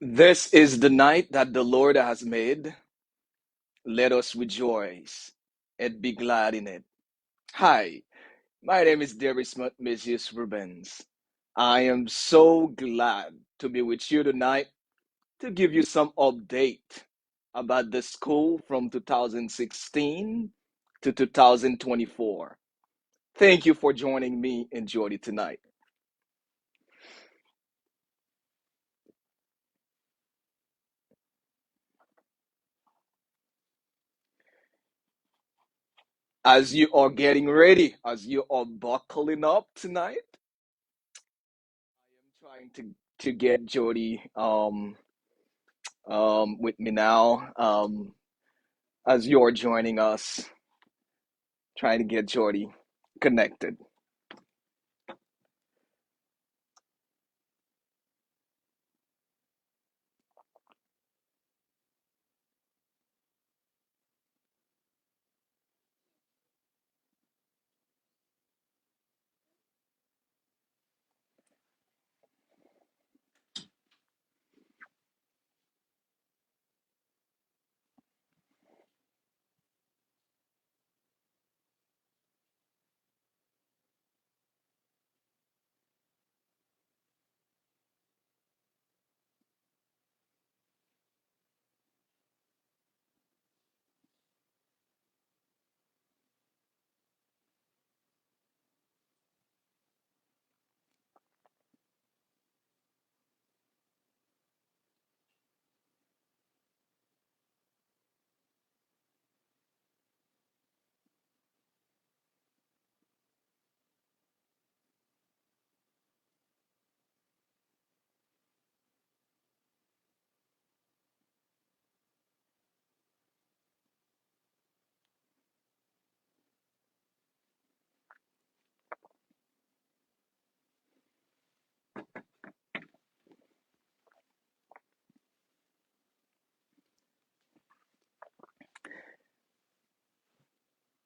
This is the night that the Lord has made. Let us rejoice and be glad in it. Hi, my name is Darius Mesius Rubens. I am so glad to be with you tonight to give you some update about the school from 2016 to 2024. Thank you for joining me and Jody tonight. As you are getting ready, as you are buckling up tonight, trying to get Jody with me now as you're joining us, trying to get Jody connected.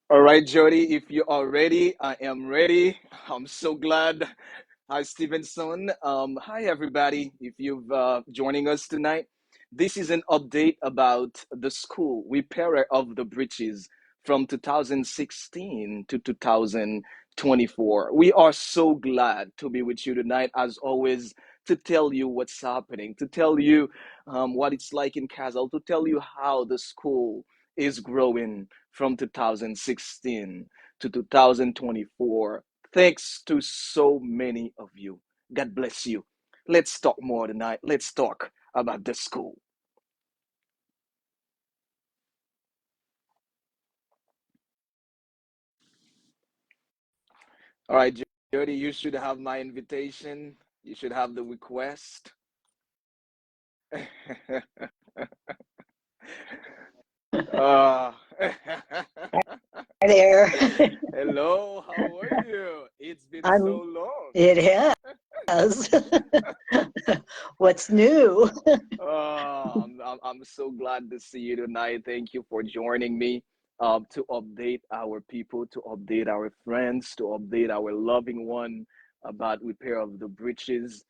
All right, Jody, if you are ready, I am ready. I'm so glad. Hi, Stevenson. Hi, everybody. If you've joining us tonight, this is an update about the school repair of the bridges from 2016 to 2024. We are so glad to be with you tonight, as always, to tell you what's happening, to tell you what it's like in Castle, to tell you how the school is growing from 2016 to 2024. Thanks to so many of you. God bless you. Let's talk more tonight. Let's talk about the school. All right, Jody, you should have my invitation. You should have the request. uh, There. Hello, how are you? It's been so I'm, long. it has. What's new? I'm so glad to see you tonight. Thank you for joining me to update our people, to update our friends, to update our loving one about repair of the bridges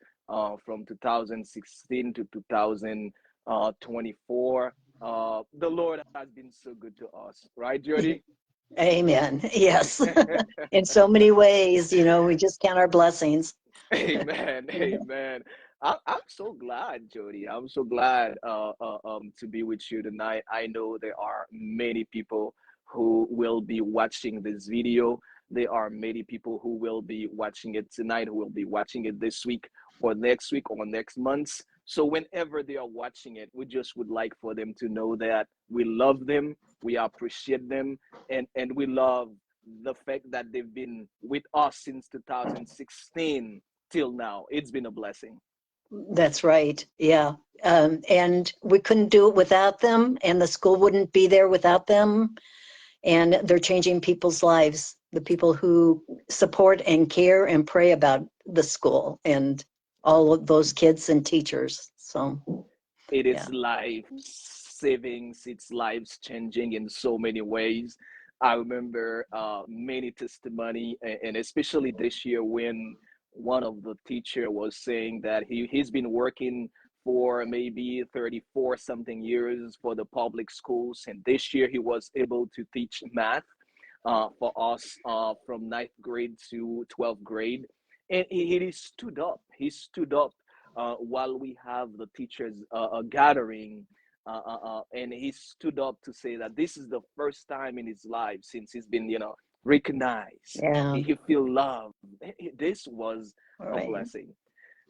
from 2016 to 2024. The Lord has been so good to us, right, Jody? Amen. Yes. In so many ways, we just count our blessings. Amen. Amen. I'm so glad, Jody. I'm so glad to be with you tonight. I know there are many people who will be watching this video. There are many people who will be watching it tonight, who will be watching it this week or next month. So whenever they are watching it, we just would like for them to know that we love them, we appreciate them, and we love the fact that they've been with us since 2016 till now. It's been a blessing. That's right. Yeah. And we couldn't do it without them, and the school wouldn't be there without them. And they're changing people's lives, the people who support and care and pray about the school and all of those kids and teachers. So, It yeah. is life savings, it's lives changing in so many ways. I remember many testimony, and especially this year when one of the teacher was saying that he's been working for maybe 34 something years for the public schools. And this year he was able to teach math for us from ninth grade to 12th grade. And he stood up. He stood up while we have the teachers gathering. And he stood up to say that this is the first time in his life since he's been, recognized. Yeah. He feel loved. This was All a right. blessing.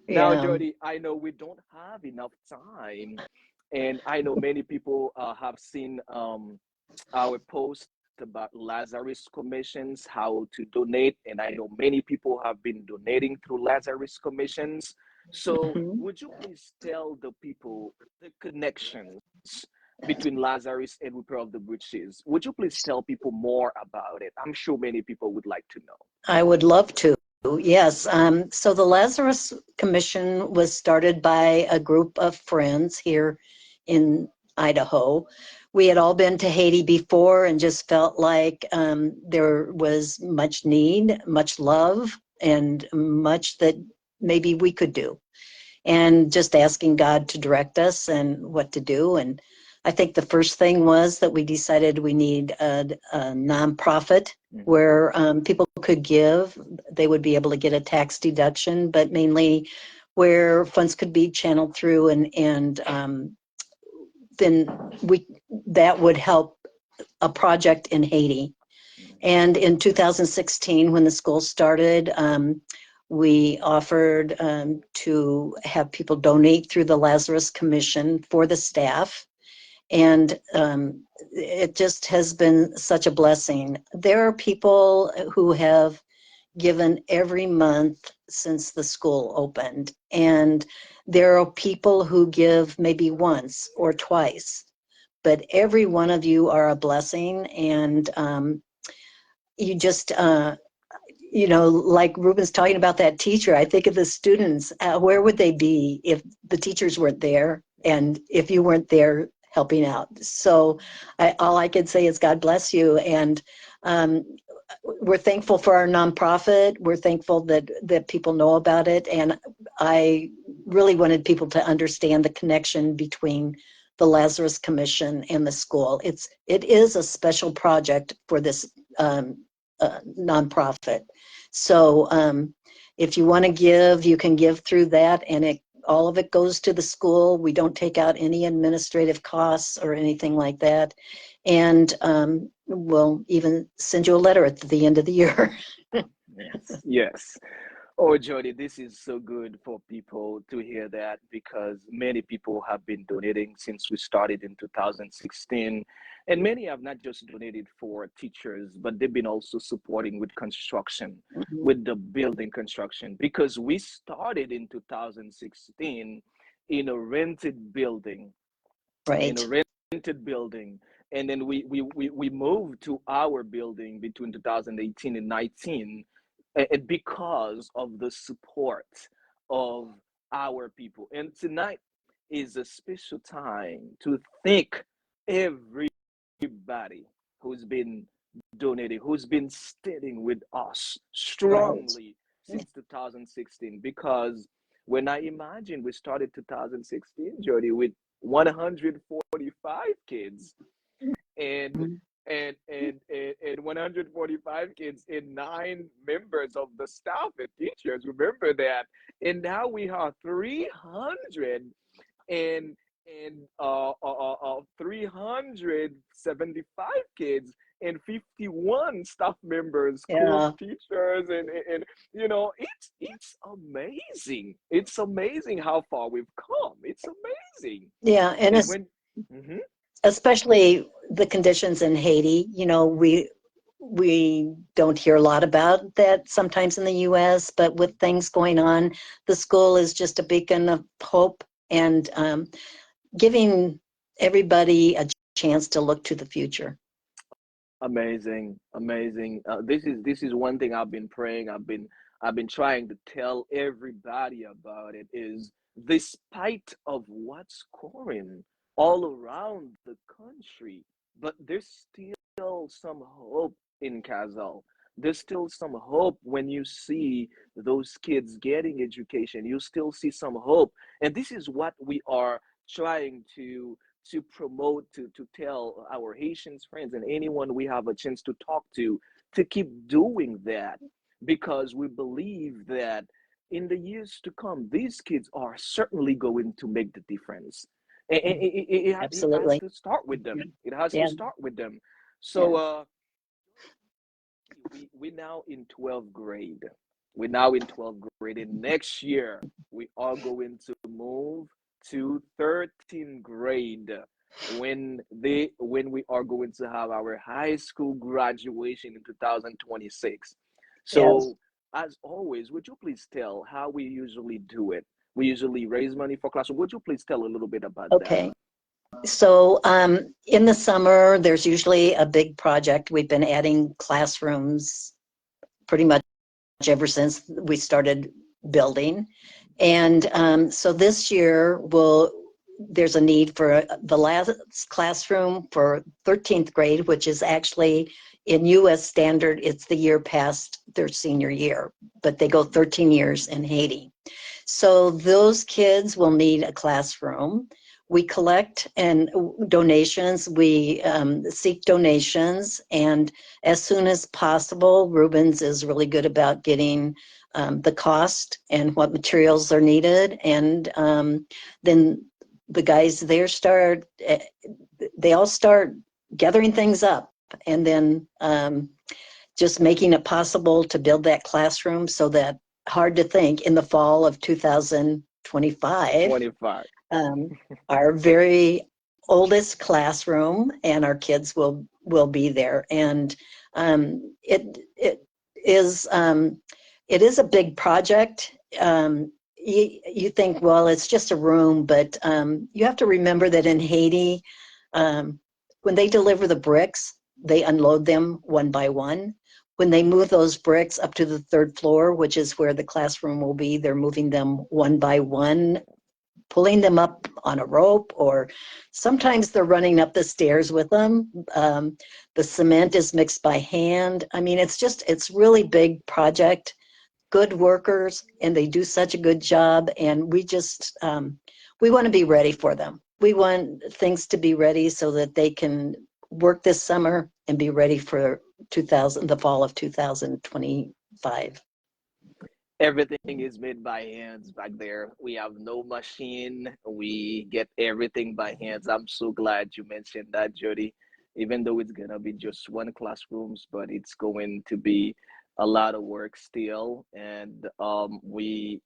Now, Yeah. Jody, I know we don't have enough time, and I know many people have seen our post about Lazarus commissions, how to donate, and I know many people have been donating through Lazarus commissions. So, Mhm. would you please tell the people the connections between Lazarus and Repair of the Breaches? Would you please tell people more about it? I'm sure many people would like to know. I would love to. Yes. So the Lazarus Commission was started by a group of friends here in Idaho. We had all been to Haiti before and just felt like there was much need, much love, and much that maybe we could do. And just asking God to direct us and what to do. And I think the first thing was that we decided we need a nonprofit Mhm. where people could give. They would be able to get a tax deduction, but mainly where funds could be channeled through, and then we that would help a project in Haiti. And in 2016, when the school started, we offered to have people donate through the Lazarus Commission for the staff. And it just has been such a blessing. There are people who have given every month since the school opened. And there are people who give maybe once or twice. But every one of you are a blessing. And you just like Ruben's talking about that teacher, I think of the students. Where would they be if the teachers weren't there and if you weren't there helping out? So all I can say is God bless you. And um, we're thankful for our nonprofit. We're thankful that people know about it. And I really wanted people to understand the connection between the Lazarus Commission and the school. It is a special project for this nonprofit. So if you want to give, you can give through that, and all of it goes to the school. We don't take out any administrative costs or anything like that. And we'll even send you a letter at the end of the year. Yes, yes. Oh, Jody, this is so good for people to hear that because many people have been donating since we started in 2016. And many have not just donated for teachers, but they've been also supporting with construction, with the building construction, because we started in 2016 in a rented building, in a Right. rented building. And then we moved to our building between 2018 and 19 because of the support of our people. And tonight is a special time to thank everybody who's been donating, who's been standing with us Right. strongly since 2016. Because when I imagine we started 2016, Jody, with 145 kids, and and 145 kids and 9 members of the staff and teachers. Remember that. And now we have 300 and 375 kids and 51 staff members, cook, Yeah. teachers, and it's amazing. It's amazing how far we've come. It's amazing. Yeah. And And it's when Mhm. especially the conditions in Haiti, we don't hear a lot about that sometimes in the US, but with things going on, the school is just a beacon of hope and giving everybody a chance to look to the future. Amazing, amazing. This is one thing I've been praying. I've been trying to tell everybody about it. Is despite of what's going all around the country, but there's still some hope in Kazal. there's still some hope when you see those kids getting education. You still see some hope, and this is what we are trying to promote, to tell our Haitians friends and anyone we have a chance to talk to keep doing that, because we believe that in the years to come, these kids are certainly going to make the difference. It has Absolutely. to start with them. It has to Yeah. start with them. Yeah. So, we now in 12th grade. We're now in 12th grade, and next year we are going to move to 13th grade when we are going to have our high school graduation in 2026. Yes. So, as always, would you please tell how we usually do it? We usually raise money for classroom. Would you please tell a little bit about that? Okay. So in the summer, there's usually a big project. We've been adding classrooms pretty much ever since we started building. And so this year, there's a need for the last classroom for 13th grade, which is actually in US standard, it's the year past their senior year, but they go 13 years in Haiti. So those kids will need a classroom. We collect and donations. We seek donations, and as soon as possible, Rubens is really good about getting the cost and what materials are needed, and then the guys there they all start gathering things up, and then just making it possible to build that classroom so that, hard to think, in the fall of 2025, 25. um, our very oldest classroom and our kids will be there. And it is it is a big project. You think, well, it's just a room, but you have to remember that in Haiti, um, when they deliver the bricks, they unload them one by one. When they move those bricks up to the third floor, which is where the classroom will be, they're moving them one by one, pulling them up on a rope, or sometimes they're running up the stairs with them. The cement is mixed by hand. I mean, it's really big project, good workers, and they do such a good job. And we want to be ready for them. We want things to be ready so that they can work this summer and be ready for the fall of 2025. Everything is made by hands back there. We have no machine. We get everything by hands. I'm so glad you mentioned that, Jody. Even though it's gonna be just one classrooms, but it's going to be a lot of work still. And we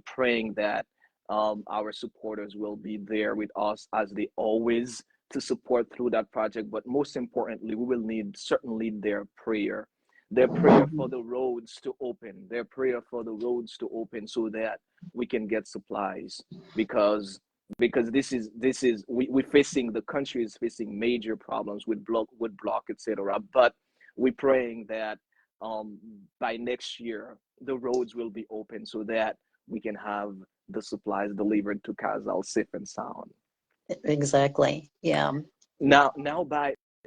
praying that our supporters will be there with us as they always to support through that project. But most importantly, we will need certainly their prayer for Mhm. the roads to open, their prayer for the roads to open so that we can get supplies, because this is we facing, the country is facing major problems with block, etc. But we're praying that um by next year the roads will be open so that we can have the supplies delivered to Kazal safe and sound. Exactly. Yeah. Now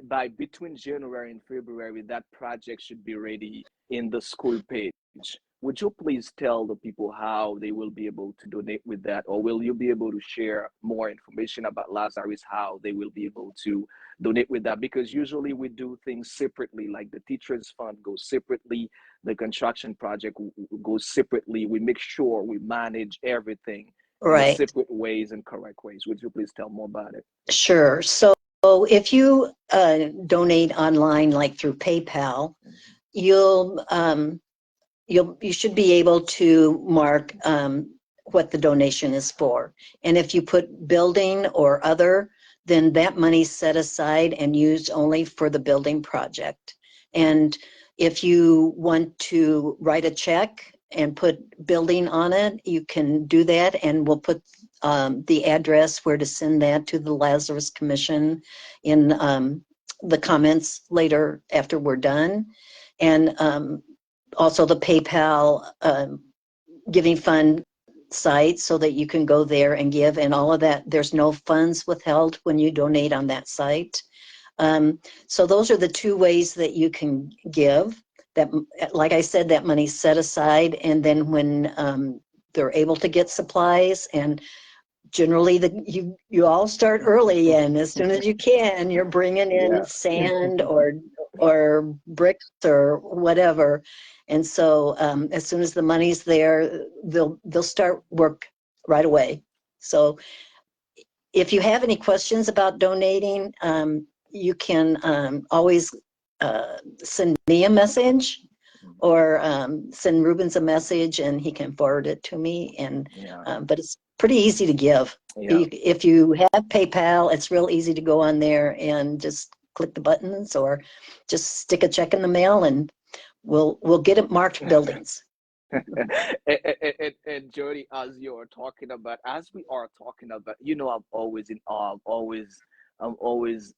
by between January and February, that project should be ready in the school page. Would you please tell the people how they will be able to donate with that, or will you be able to share more information about Lazarus, how they will be able to donate with that? Because usually we do things separately, like the teachers fund goes separately, the construction project goes separately. We make sure we manage everything in a Right. separate ways and correct ways. Would you please tell more about it? Sure. So if you donate online, like through PayPal, you'll you should be able to mark what the donation is for. And if you put building or other, then that money's set aside and used only for the building project. And if you want to write a check and put building on it, you can do that, and we'll put the address where to send that to the Lazarus Commission in the comments later after we're done. And also the PayPal giving fund site so that you can go there and give, and all of that. There's no funds withheld when you donate on that site. So those are the two ways that you can give. that, like I said, that money's set aside, and then when they're able to get supplies, and generally you all start early, and as soon as you can, you're bringing in Yeah. sand or bricks or whatever. And so as soon as the money's there, they'll start work right away. So if you have any questions about donating, you can always send me a message, or send Rubens a message, and he can forward it to me. And Yeah. but it's pretty easy to give. Yeah. If you have PayPal, it's real easy to go on there and just click the buttons, or just stick a check in the mail, and we'll get it marked buildings. And Jody, as we are talking about, I'm always in awe. I'm always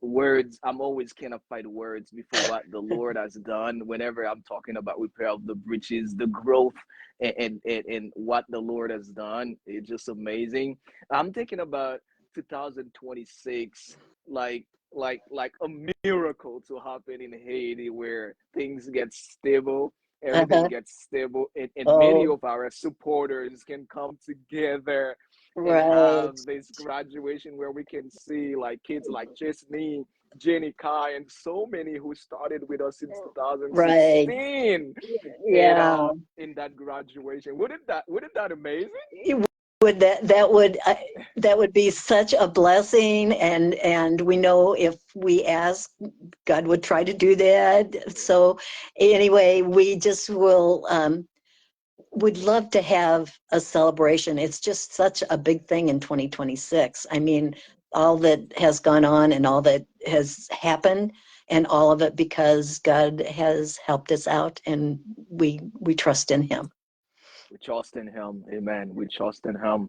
kind of find words before what the Lord has done. Whenever I'm talking about repair of the breaches, the growth, and what the Lord has done, it's just amazing. I'm thinking about 2026, like a miracle to happen in Haiti, where things get stable, everything Uh-huh. gets stable, and many Oh, of our supporters can come together and right. have this graduation where we can see like kids like Chesney, Jenny Kai, and so many who started with us since Right. 2016, and Yeah. in that graduation. Wouldn't that amazing? Would that would be such a blessing, and we know if we ask, God would try to do that. So anyway, we just will would love to have a celebration. It's just such a big thing in 2026. I mean, all that has gone on and all that has happened, and all of it because God has helped us out, and we trust in him. We trust in him. Amen. We trust in him.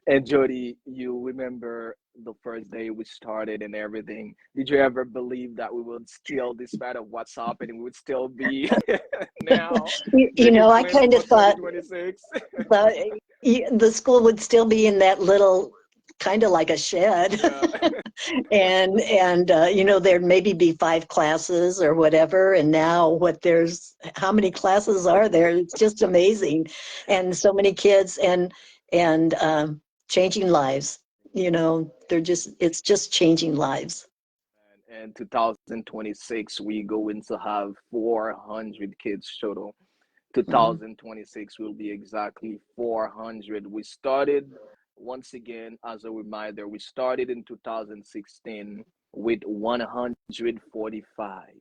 And Jody, you remember the first day we started and everything. Did you ever believe that we would still, despite of what's happening, we would still be now You making know, I plans kind for of thought 2026? the the school would still be in that little, kind of like a shed, Yeah. and you know, there'd maybe be 5 classes or whatever, and now what there's how many classes are there? It's just amazing, and so many kids, and changing lives. You know, it's just changing lives. And 2026, we going to have 400 kids total. Mhm. 2026 will be exactly 400. We started, once again, as a reminder, we started in 2016 with 145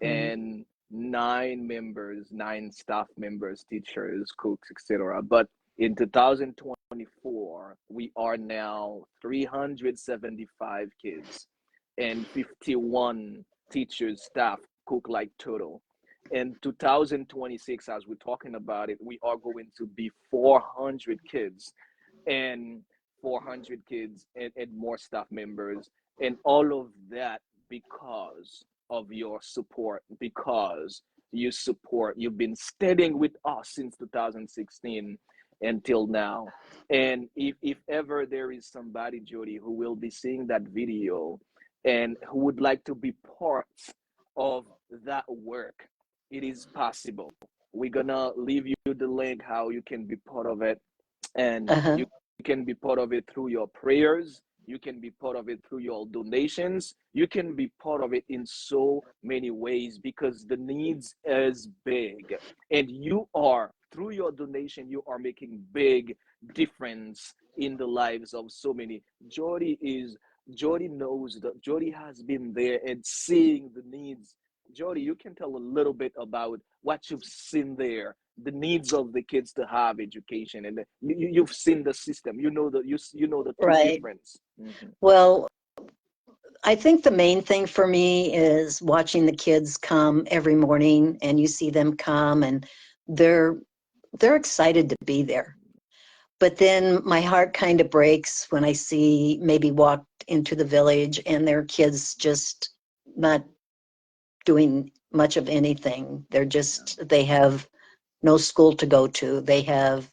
Mhm. and nine staff members, teachers, cooks, etc. But in 2024, we are now 375 kids and 51 teachers, staff, cook like total. In 2026, as we're talking about it, we are going to be 400 kids and 400 kids and more staff members. And all of that because of your support, because you've been studying with us since 2016 until now. And if ever there is somebody, Jody, who will be seeing that video and who would like to be part of that work, it is possible. We're gonna leave you the link how you can be part of it, and Uh-huh. you can be part of it through your prayers. You can be part of it through your donations. You can be part of it in so many ways because the needs is big, and you are, through your donation, you are making big difference in the lives of so many. Jody knows that Jody has been there and seeing the needs. Jody, you can tell a little bit about what you've seen there, the needs of the kids to have education, and you've seen the system. You know the two Right. difference. Mm-hmm. Well, I think the main thing for me is watching the kids come every morning, and you see them come, and they're they're excited to be there. But then my heart kind of breaks when I see maybe walk into the village and their kids just not doing much of anything. They have no school to go to. They have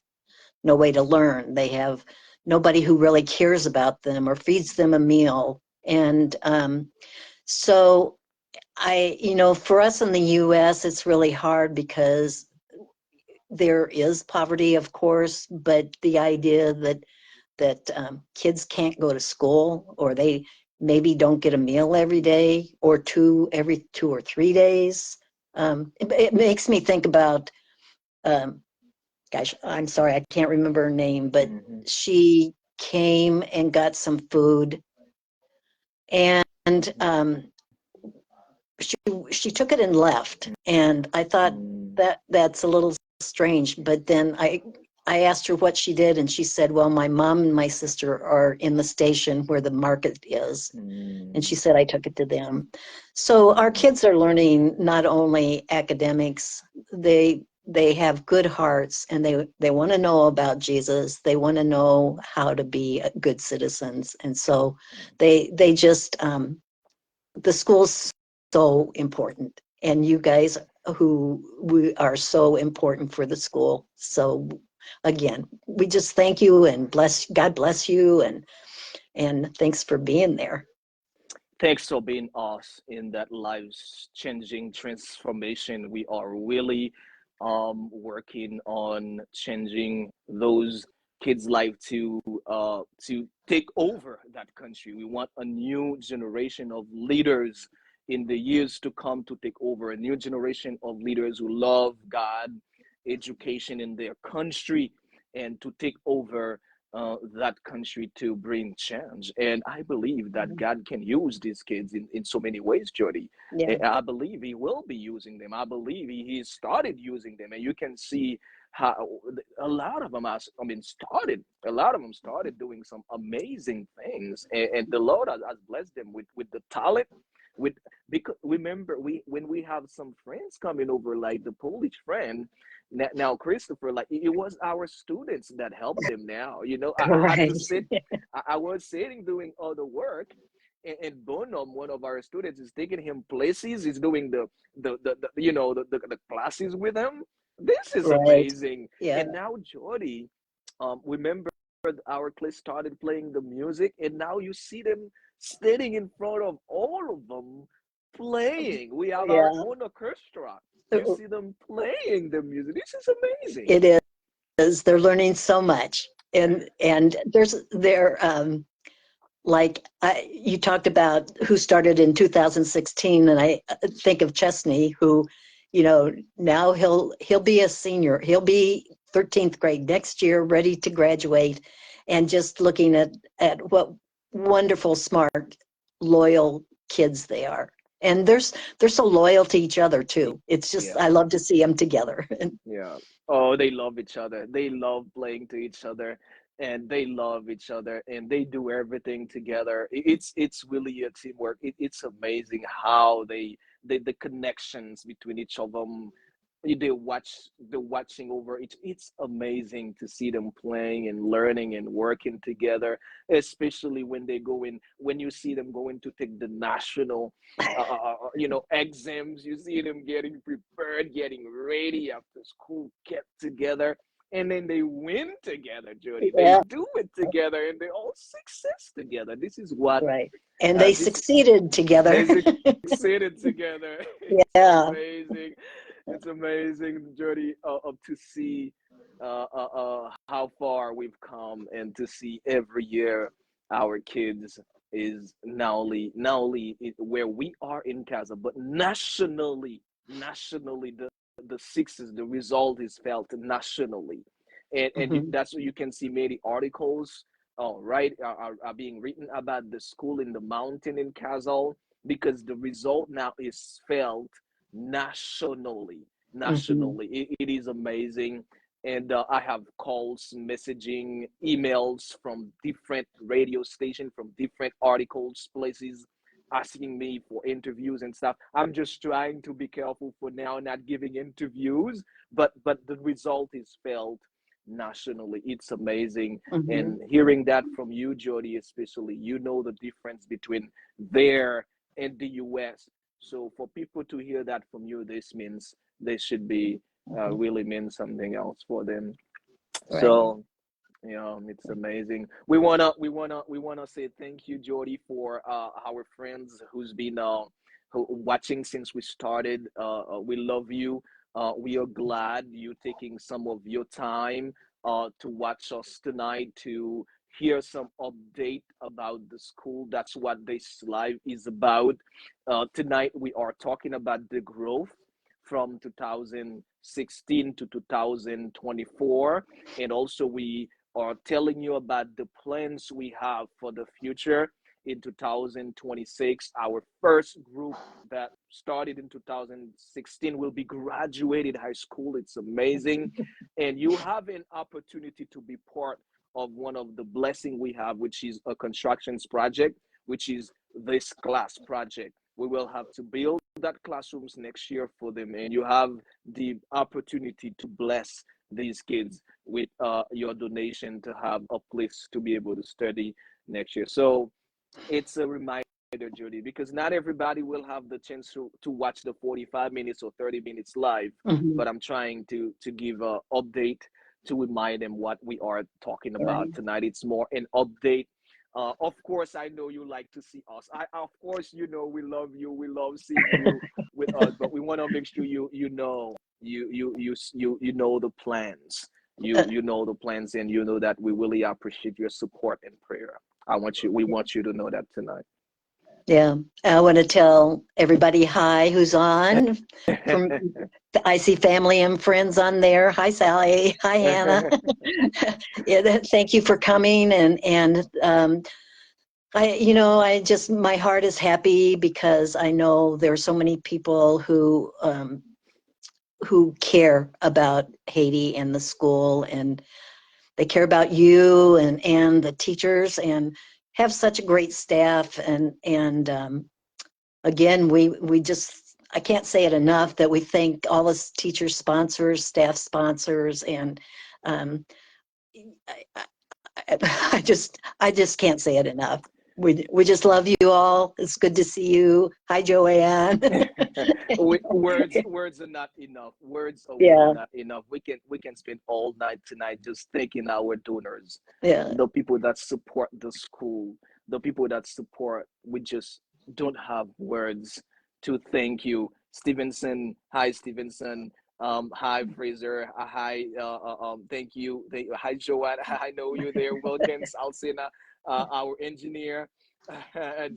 no way to learn. They have nobody who really cares about them or feeds them a meal. And so For us in the US, it's really hard because there is poverty, of course, but the idea that kids can't go to school, or they maybe don't get a meal every day, or every 2 or 3 days. It makes me think about, um, gosh, I'm sorry, I can't remember her name, but Mm-hmm. she came and got some food, and she she took it and left, and I thought Mm-hmm. that's a little strange. But then I asked her what she did, and she said, "Well, my mom and my sister are in the station where the market is," and she said I took it to them. So our Mm-hmm. kids are learning not only academics, they have good hearts, and they want to know about Jesus. They want to know how to be good citizens, and so they just the school's so important, and you guys who we are so important for the school. So again, we just thank you and God bless you, and thanks for being there. Thanks for being us in that lives changing transformation. We are really working on changing those kids' life to take over that country. We want a new generation of leaders in the years to come to take over, a new generation of leaders who love God, education in their country, and to take over that country to bring change. And I believe that God can use these kids in so many ways, Jody. Yeah. I believe He will be using them. I believe He started using them. And you can see how a lot of them, a lot of them started doing some amazing things. And the Lord has blessed them with the talent. With Because remember, when we have some friends coming over, like the Polish friend, now Christopher, like it was our students that helped them. Now I had to Right. sit. I was sitting doing all the work, and Bonham, one of our students, is taking him places. He's doing the classes with him. This is Right. amazing. Yeah. And now Jody, remember our class started playing the music, and now you see them sitting in front of all of them playing. We have our Yeah. own orchestra. You see them playing the music. This is amazing. It is. They're learning so much, and like you talked about who started in 2016, and I think of Chesney, who, now he'll be a senior. He'll be 13th grade next year, ready to graduate, and just looking at what wonderful, smart, loyal kids they are. And they're so loyal to each other too. It's just, Yeah. I love to see them together. Yeah. Oh, they love each other. They love playing to each other, and they love each other, and they do everything together. It's really a teamwork. It's amazing how the connections between each of them. They're watching over each. It's amazing to see them playing and learning and working together, especially when you see them going to take the national exams. You see them getting prepared, getting ready after school, get together, and then they win together, Jody. They Yeah, do it together, and they all success together. This is what right. And they this succeeded together. they succeeded together. It's Yeah. amazing. It's amazing, Jody, to see how far we've come, and to see every year our kids is not only where we are in Casa, but nationally, the sixes, the result is felt nationally, and Mhm. that's what you can see many articles, right, are being written about the school in the mountain in Kazal, because the result now is felt nationally. Mhm. It is amazing. And I have calls, messaging, emails from different radio stations, from different articles, places, asking me for interviews and stuff. I'm just trying to be careful for now, not giving interviews, but the result is felt nationally. It's amazing. Mhm. And hearing that from you, Jody, especially, the difference between there and the US. So for people to hear that from you, this means they should be Mhm. really mean something else for them. Right. So yeah, it's amazing. We wanna say thank you, Jody, for our friends watching since we started. We love you. We are glad you taking some of your time to watch us tonight, to hear some update about the school. That's what this live is about. Tonight we are talking about the growth from 2016 to 2024, and also we are telling you about the plans we have for the future in 2026. Our first group that started in 2016 will be graduated high school. It's amazing. And you have an opportunity to be part of one of the blessing we have, which is a constructions project, which is this class project. We will have to build that classrooms next year for them, and you have the opportunity to bless these kids with your donation to have a place to be able to study next year. So it's a reminder, Jody, because not everybody will have the chance to watch the 45 minutes or 30 minutes live, Mhm. but I'm trying to give a update to remind them what we are talking Right. about tonight. It's more an update. Of course, I know you like to see us. Of course, we love you. We love seeing you with us, but we want to make sure you know the plans. Uh, You know the plans, and you know that we really appreciate your support and prayer. We want you to know that tonight. yeah, I want to tell everybody hi who's on. From I see family and friends on there. Hi, Sally. Hi, Hannah. Yeah, thank you for coming. And I just, my heart is happy because I know there are so many people who care about Haiti and the school, and they care about you and the teachers, and have such a great staff. And again, we just, I can't say it enough that we thank all the teacher sponsors, staff sponsors, and um, I, I just can't say it enough. We just love you all. It's good to see you. Hi, Joanne. Words are not enough. Words are really Yeah, not enough. We can spend all night tonight just thanking our donors, yeah. the people that support the school, the people that support. We just don't have words to thank you, Stevenson. Hi, Stevenson. Hi, Fraser. Hi. Thank you. Hi, Joanne. I know you there. Wilkins, Alcina, our engineer,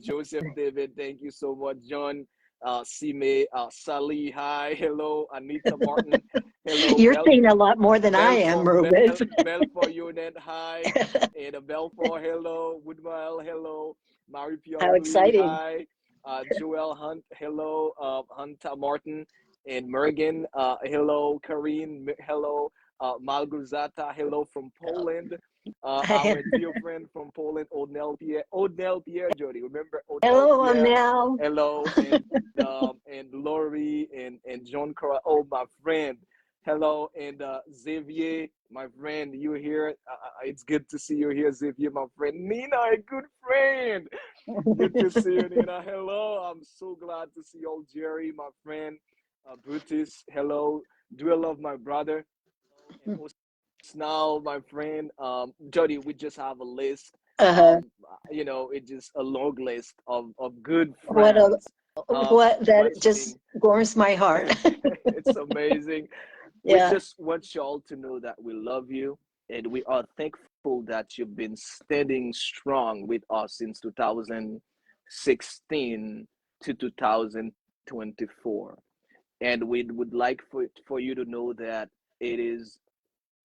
Joseph David. Thank you so much, John. Sime, Sally, hi, hello, Anita Martin, hello, You're saying a lot more than I Bell am, for Rubens. For Unit, hi, and Bell for hello, Woodmile, hello, Marie Pierre How Louis, exciting. hi, Joel Hunt, hello, Hunter Martin, and Mergen, hello, Karine, hello, Malgozata, hello from Poland. Our dear friend from Poland, Odnell Pierre Jody. Remember Odnell Hello, Pierre? Amnel. Hello, and Lori and John Cora. Oh, my friend. Hello, and Xavier, my friend. You here? It's good to see you here, Xavier, my friend. Nina, a good friend. Good to see you, Nina. Hello. I'm so glad to see old Jerry, my friend. Brutus. Hello. Do I love my brother? Hello, and now, my friend, Jody, we just have a list. Uh, It's just a long list of good what a, friends what that just watching. warms my heart. It's amazing. We Yeah. just want y'all to know that we love you, and we are thankful that you've been standing strong with us since 2016 to 2024. And we would like for you to know that it is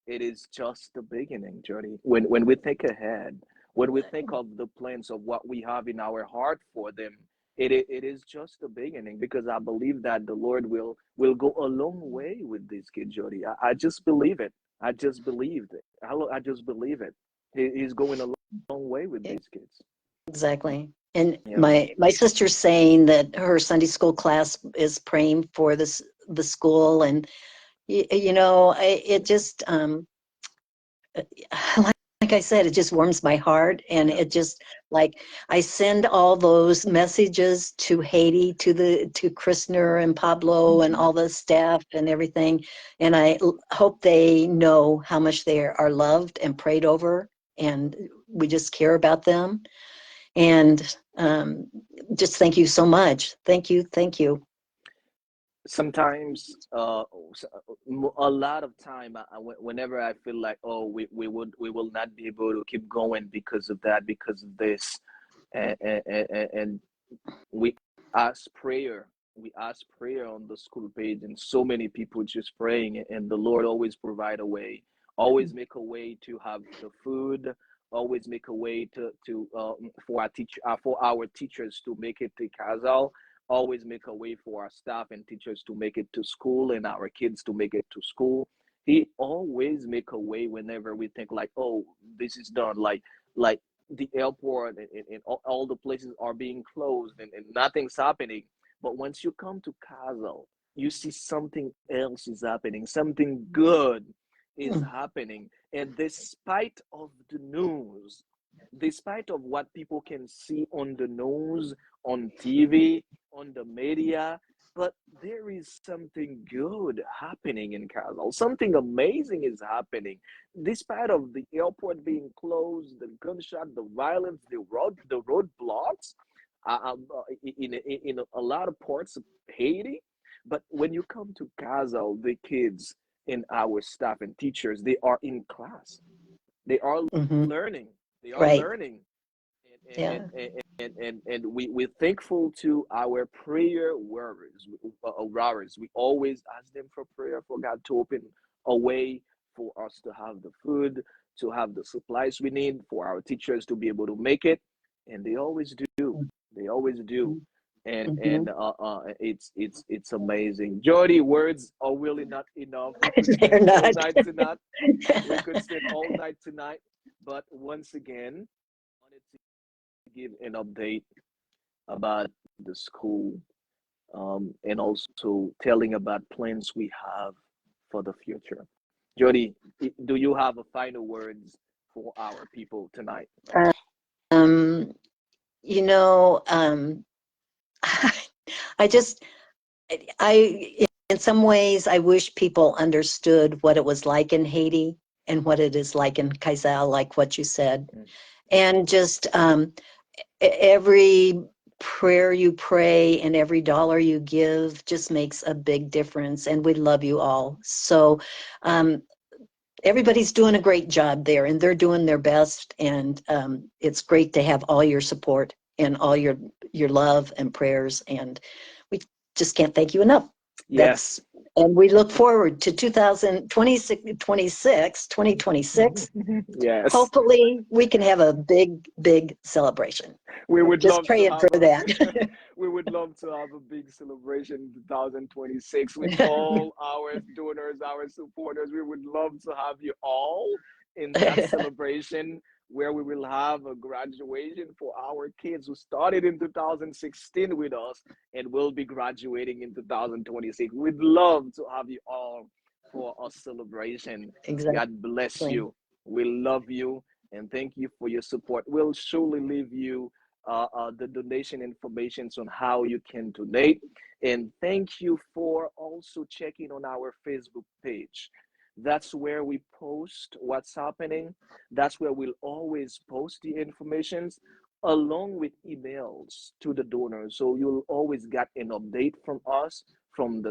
it is just the beginning, Jody. When we think ahead, when we think of the plans of what we have in our heart for them, it is just the beginning, because I believe that the Lord will go a long way with these kids, Jody. I just believe it. I just believed it. I just believe it. He's going a long way with these kids. Exactly. And Yeah. my sister's saying that her Sunday school class is praying for the school, and it just like I said, it just warms my heart, and Yeah. it just, like, I send all those messages to Haiti, to Christner and Pablo and all the staff and everything, and I hope they know how much they are loved and prayed over, and we just care about them. And just thank you so much. Thank you. Thank you. Sometimes a lot of time whenever I feel like, oh, we will not be able to keep going because of that, because of this, and we ask prayer. We ask prayer on the school page, and so many people just praying, and the Lord always provide a way, always make a way to have the food, always make a way to for our teachers to make it to Kazal, always make a way for our staff and teachers to make it to school, and our kids to make it to school. He always make a way whenever we think like, oh, this is done, like the airport and all the places are being closed, and nothing's happening. But once you come to Kazel, you see something else is happening, something good is happening. And despite of the news, despite of what people can see on the news, on TV, on the media, but there is something good happening in Kazel. Something amazing is happening. Despite of the airport being closed, the gunshot, the violence, the roadblocks, in a lot of parts of Haiti. But when you come to Kazel, the kids and our staff and teachers, they are in class. They are Mm-hmm. learning. They are Right. learning. Yeah. And we're thankful to our prayer warriors. We always ask them for prayer, for God to open a way for us to have the food, to have the supplies we need, for our teachers to be able to make it, and they always do. They always do. Mm-hmm. It's amazing. Jody, words are really not enough. We could They're spend all not. night tonight. We could spend all night tonight. But once again, I wanted to give an update about the school, and also telling about plans we have for the future. Jody, do you have a final words for our people tonight? Um, you know, I just, in some ways, I wish people understood what it was like in Haiti and what it is like in Kaisal, like what you said. And just every prayer you pray and every dollar you give just makes a big difference. And we love you all. So everybody's doing a great job there, and they're doing their best. And it's great to have all your support and all your love and prayers. And we just can't thank you enough. Yes. And we look forward to 2026. Yes. Hopefully we can have a big celebration. We would Just love to praying have for that. we would love to have a big celebration in 2026 with all our donors, our supporters. We would love to have you all in that celebration, where we will have a graduation for our kids who started in 2016 with us and will be graduating in 2026. We'd love to have you all for a celebration. Exactly. God bless you. We love you and thank you for your support. We'll surely leave you the donation information on how you can donate. And thank you for also checking on our Facebook page. That's where we post what's happening. That's where we'll always post the informations along with emails to the donors. So you'll always get an update from us, from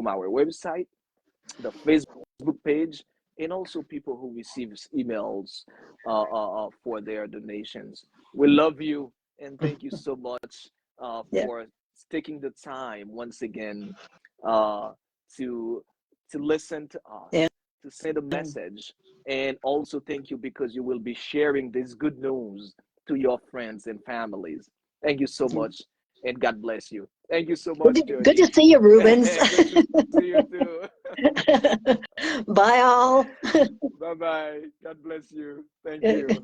our website, the Facebook page, and also people who receives emails for their donations. We love you and thank you so much Yeah. for taking the time once again uh, to listen to us, Yeah. to send a message, and also thank you because you will be sharing this good news to your friends and families. Thank you so much, and God bless you. Thank you so much, Good Jody. to see you, Rubens. Good to see you too. Bye all. Bye bye. God bless you. Thank you.